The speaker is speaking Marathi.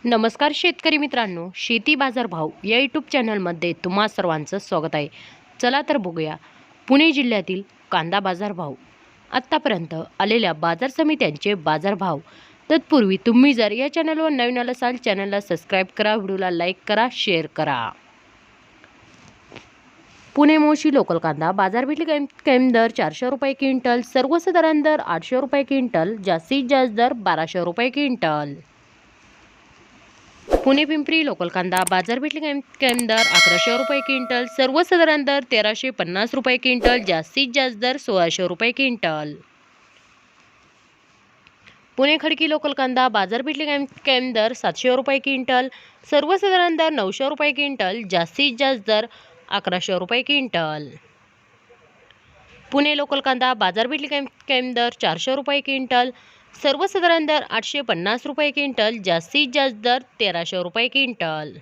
नमस्कार शेतकरी मित्रांनो, शेती बाजार भाव या यूट्यूब चॅनलमध्ये तुम्हा सर्वांचं स्वागत आहे. चला तर बघूया पुणे जिल्ह्यातील कांदा बाजार भाव. आत्तापर्यंत आलेल्या बाजार समित्यांचे बाजार भाव. तत्पूर्वी तुम्ही जर या चॅनलवर नवीन असाल चॅनलला सबस्क्राईब करा, व्हिडिओला लाईक करा, शेअर करा. पुणे मोशी लोकल कांदा बाजारपेठ कैम दर 400 रुपये क्विंटल, सर्वसाधारण दर 800 रुपये क्विंटल, जास्तीत जास्त दर 1200 रुपये क्विंटल. पुणे पिंपरी लोकल कांदा बाजारपेठ कैम दर 1100 रुपये क्विंटल, सर्वसाधारण दर 1350 रुपये क्विंटल, जास्तीत जास्त दर 1600 रुपये क्विंटल. पुणे खडकी लोकल कांदा बाजारपेठ कैम दर 700 रुपये क्विंटल, सर्वसाधारण दर 900 रुपये क्विंटल, जास्तीत जास्त दर 1100 रुपये क्विंटल. पुणे लोकल कांदा बाजारपेठ कैम दर 400 रुपये क्विंटल, सर्वसाधारण दर 850 रुपये क्विंटल, जास्तीत जास्त दर 1300 रुपये क्विंटल.